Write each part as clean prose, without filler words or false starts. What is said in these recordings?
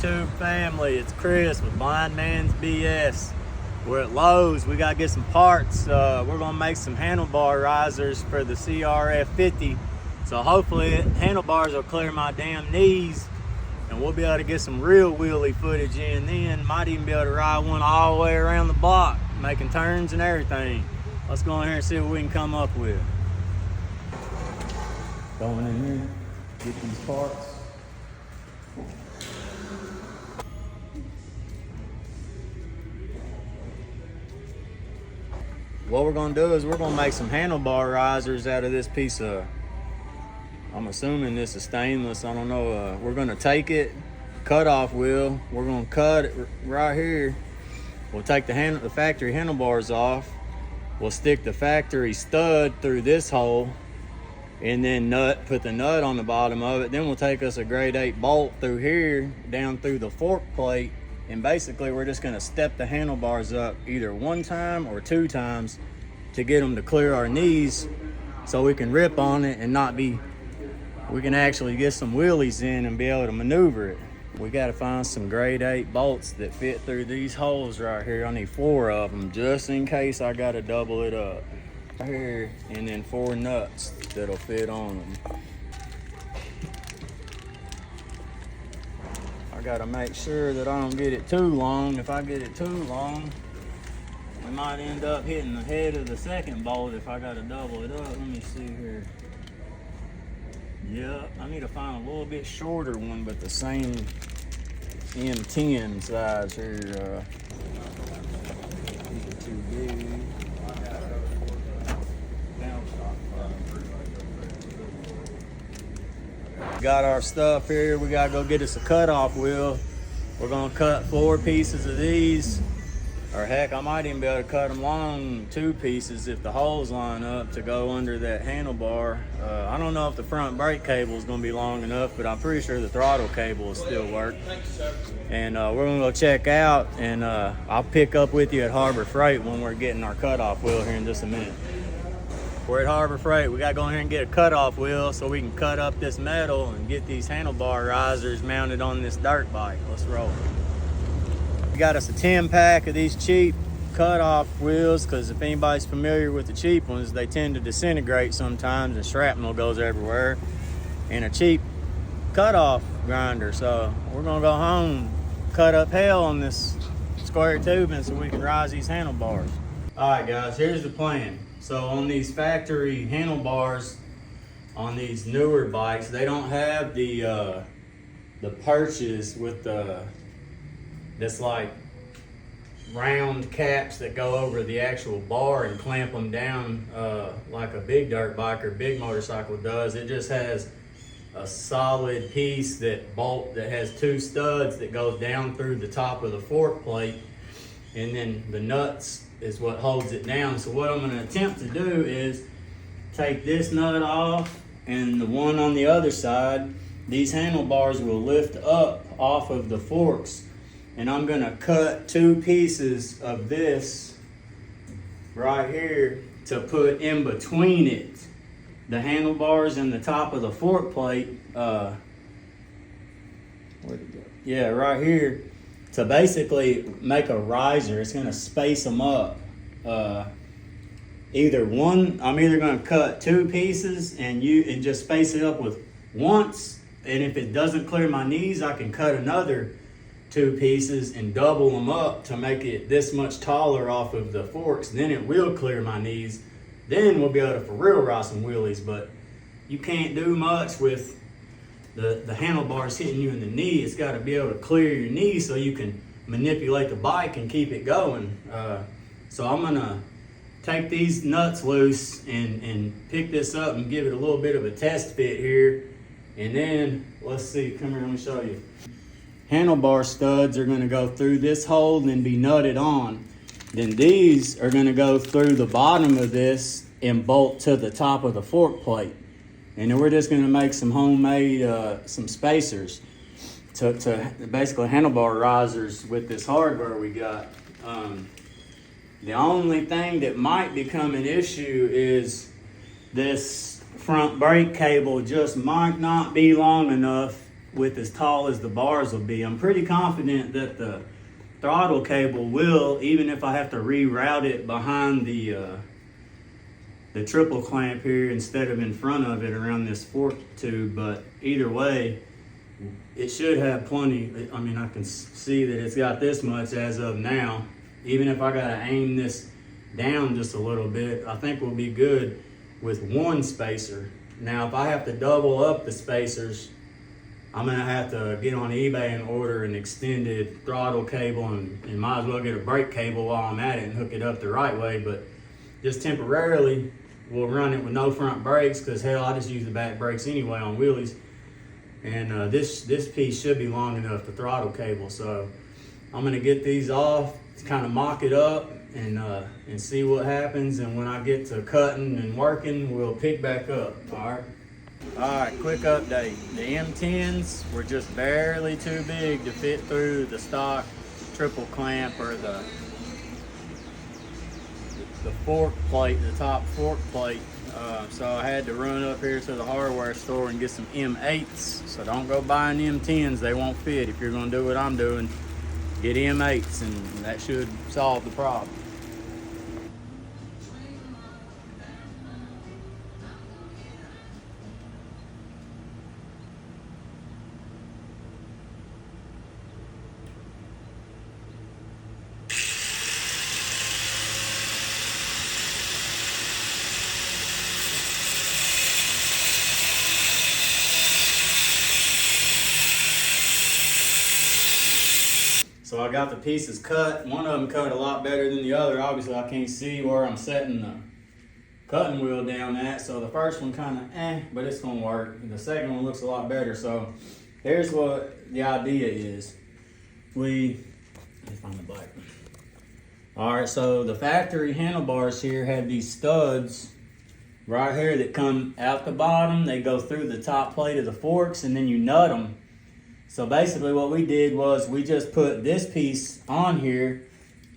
YouTube family, it's Chris with Blind Man's BS. We're at Lowe's. We gotta get some parts. We're gonna make some handlebar risers for the CRF50. So hopefully handlebars will clear my damn knees and we'll be able to get some real wheelie footage in then. Might even be able to ride one all the way around the block, making turns and everything. Let's go in here and see what we can come up with. Going in here, get these parts. What we're gonna do is we're gonna make some handlebar risers out of this piece of, I'm assuming this is stainless, I don't know. We're gonna take it, cut off wheel, we're gonna cut it right here. We'll take the factory handlebars off. We'll stick the factory stud through this hole and then put the nut on the bottom of it. Then we'll take us a grade 8 bolt through here, down through the fork plate. And basically we're just gonna step the handlebars up either one time or two times to get them to clear our knees so we can rip on it and we can actually get some wheelies in and be able to maneuver it. We gotta find some grade 8 bolts that fit through these holes right here. I need 4 of them just in case I gotta double it up. Right here, and then 4 nuts that'll fit on them. I gotta make sure that I don't get it too long. If I get it too long, we might end up hitting the head of the second bolt if I gotta double it up. Let me see here. Yeah, I need to find a little bit shorter one, but the same M10 size here. These are too big. Got our stuff here. We gotta go get us a cutoff wheel. We're gonna cut 4 pieces of these, or heck, I might even be able to cut them long 2 pieces if the holes line up to go under that handlebar. I don't know if the front brake cable is gonna be long enough, but I'm pretty sure the throttle cable will still work. And we're gonna go check out, and I'll pick up with you at Harbor Freight when we're getting our cutoff wheel here in just a minute. We're at Harbor Freight. We gotta go in here and get a cutoff wheel so we can cut up this metal and get these handlebar risers mounted on this dirt bike. Let's roll. We got us a 10-pack of these cheap cutoff wheels, because if anybody's familiar with the cheap ones, they tend to disintegrate sometimes and shrapnel goes everywhere. And a cheap cutoff grinder. So we're gonna go home, cut up hell on this square tubing so we can rise these handlebars. All right, guys, here's the plan. So on these factory handlebars, on these newer bikes, they don't have the perches with this like round caps that go over the actual bar and clamp them down like a big dirt bike or big motorcycle does. It just has a solid piece that has 2 studs that goes down through the top of the fork plate, and then the nuts is what holds it down. So what I'm going to attempt to do is take this nut off, and the one on the other side, these handlebars will lift up off of the forks, and I'm going to cut 2 pieces of this right here to put in between it, the handlebars and the top of the fork plate. Where'd it go? Yeah, right here, to basically make a riser. It's gonna space them up. I'm either gonna cut 2 pieces and just space it up with once, and if it doesn't clear my knees, I can cut another 2 pieces and double them up to make it this much taller off of the forks. Then it will clear my knees. Then we'll be able to for real ride some wheelies, but you can't do much with the handlebars hitting you in the knee. It's got to be able to clear your knee so you can manipulate the bike and keep it going. So I'm gonna take these nuts loose and pick this up and give it a little bit of a test fit here. And then, let's see, come here, let me show you. Handlebar studs are gonna go through this hole and be nutted on. Then these are gonna go through the bottom of this and bolt to the top of the fork plate. And then we're just gonna make some homemade, some spacers to basically handlebar risers with this hardware we got. The only thing that might become an issue is this front brake cable just might not be long enough with as tall as the bars will be. I'm pretty confident that the throttle cable will, even if I have to reroute it behind the triple clamp here instead of in front of it around this fork tube. But either way, it should have plenty. I mean, I can see that it's got this much as of now. Even if I gotta aim this down just a little bit, I think we'll be good with one spacer. Now, if I have to double up the spacers, I'm gonna have to get on eBay and order an extended throttle cable, and might as well get a brake cable while I'm at it and hook it up the right way. But just temporarily, we'll run it with no front brakes, because hell, I just use the back brakes anyway on wheelies. And this piece should be long enough to throttle cable. So I'm gonna get these off, kind of mock it up, and see what happens. And when I get to cutting and working, we'll pick back up. All right, quick update. The M10s were just barely too big to fit through the stock triple clamp or the fork plate, the top fork plate. So I had to run up here to the hardware store and get some M8s. So don't go buying M10s, they won't fit. If you're gonna do what I'm doing, get M8s, and that should solve the problem. So I got the pieces cut. One of them cut a lot better than the other. Obviously, I can't see where I'm setting the cutting wheel down at. So the first one kind of but it's gonna work. And the second one looks a lot better. So here's what the idea is. Let's find the bike. All right, so the factory handlebars here have these studs right here that come out the bottom. They go through the top plate of the forks, and then you nut them. So basically what we did was we just put this piece on here,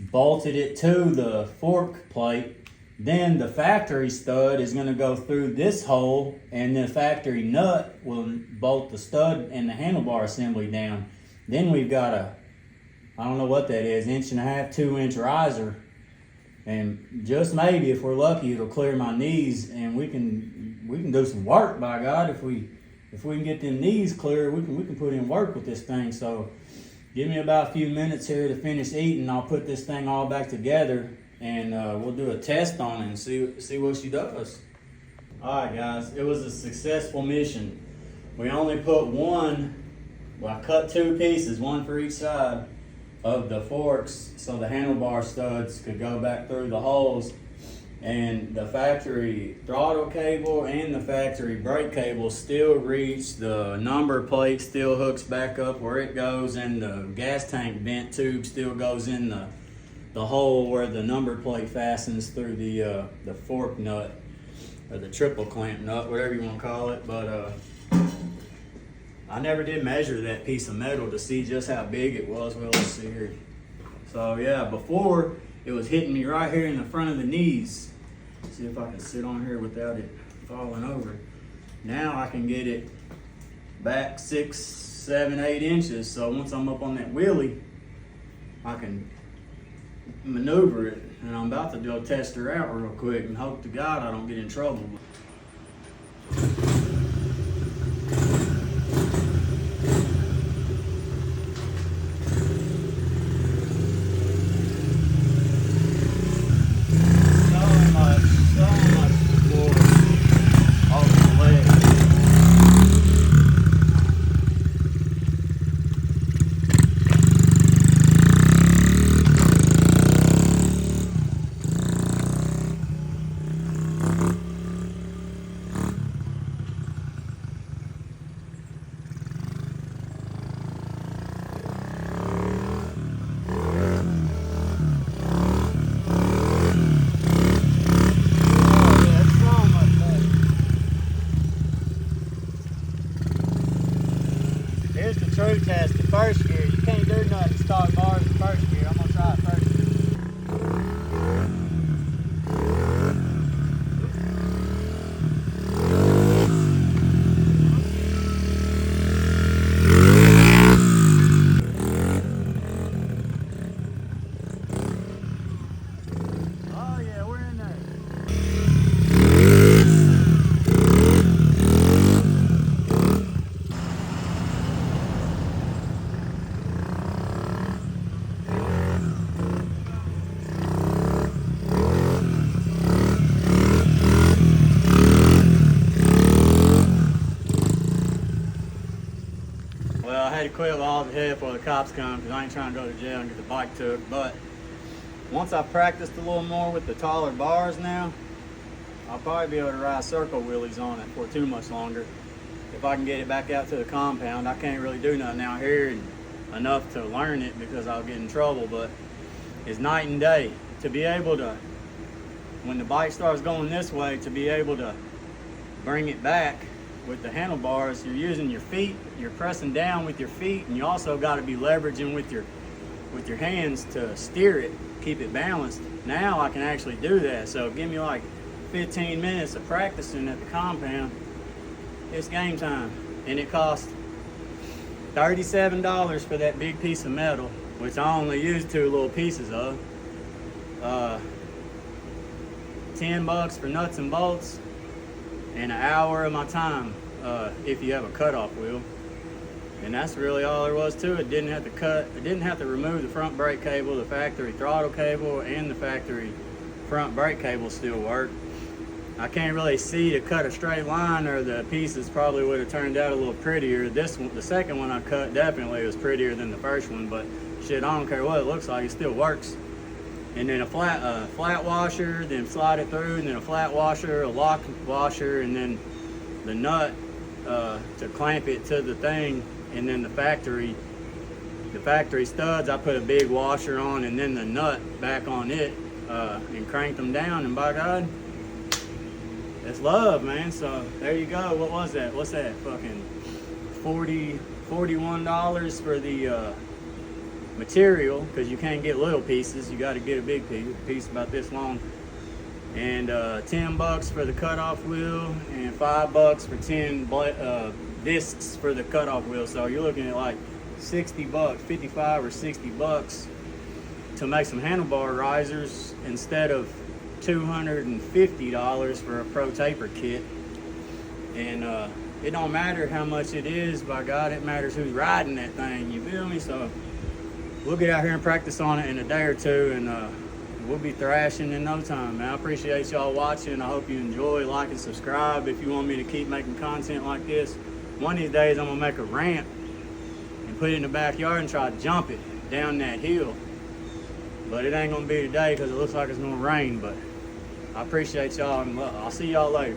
bolted it to the fork plate. Then the factory stud is gonna go through this hole, and the factory nut will bolt the stud and the handlebar assembly down. Then we've got I don't know what that is, 1.5 inch, 2 inch riser. And just maybe, if we're lucky, it'll clear my knees, and we can do some work, by God. If we can get them knees clear, we can put in work with this thing. So give me about a few minutes here to finish eating. I'll put this thing all back together, and we'll do a test on it and see what she does. All right, guys, it was a successful mission. We only put I cut 2 pieces, one for each side of the forks, so the handlebar studs could go back through the holes. And the factory throttle cable and the factory brake cable still reach. The number plate still hooks back up where it goes, and the gas tank vent tube still goes in the hole where the number plate fastens through the fork nut, or the triple clamp nut, whatever you want to call it. But I never did measure that piece of metal to see just how big it was. Well, let's see here. So yeah, before it was hitting me right here in the front of the knees. See if I can sit on here without it falling over. Now I can get it back 6, 7, 8 inches. So once I'm up on that wheelie, I can maneuver it. And I'm about to go test her out real quick and hope to God I don't get in trouble. had to quit while I was ahead before the cops come because I ain't trying to go to jail and get the bike took. But once I practiced a little more with the taller bars now, I'll probably be able to ride circle wheelies on it for too much longer. If I can get it back out to the compound, I can't really do nothing out here and enough to learn it because I'll get in trouble, but it's night and day. To be able to, when the bike starts going this way, to be able to bring it back with the handlebars, you're using your feet, you're pressing down with your feet, and you also got to be leveraging with your hands to steer it, keep it balanced. Now I can actually do that. So give me like 15 minutes of practicing at the compound. It's game time. And it costs $37 for that big piece of metal, which I only used 2 little pieces of. $10 for nuts and bolts, and an hour of my time if you have a cutoff wheel. And that's really all there was to it. Didn't have to remove the front brake cable, the factory throttle cable, and the factory front brake cable still work. I can't really see to cut a straight line, or the pieces probably would have turned out a little prettier. This one, the second one I cut, definitely was prettier than the first one, but shit, I don't care what it looks like, it still works. And then a flat washer, then slide it through, and then a flat washer, a lock washer, and then the nut to clamp it to the thing, and then the factory studs, I put a big washer on, and then the nut back on it, and cranked them down, and by God, it's love, man. So there you go. What was that? What's that? Fucking $41 for the material, because you can't get little pieces. You got to get a big piece about this long. And $10 for the cutoff wheel, and $5 for 10 discs for the cutoff wheel. So you're looking at like $60, 55 or $60 to make some handlebar risers instead of $250 for a pro taper kit. And it don't matter how much it is, by God, it matters who's riding that thing, you feel me? So we'll get out here and practice on it in a day or two, and we'll be thrashing in no time, man. I appreciate y'all watching. I hope you enjoy. Like and subscribe if you want me to keep making content like this. One of these days I'm gonna make a ramp and put it in the backyard and try to jump it down that hill, but it ain't gonna be today because it looks like it's gonna rain. But I appreciate y'all, and I'll see y'all later.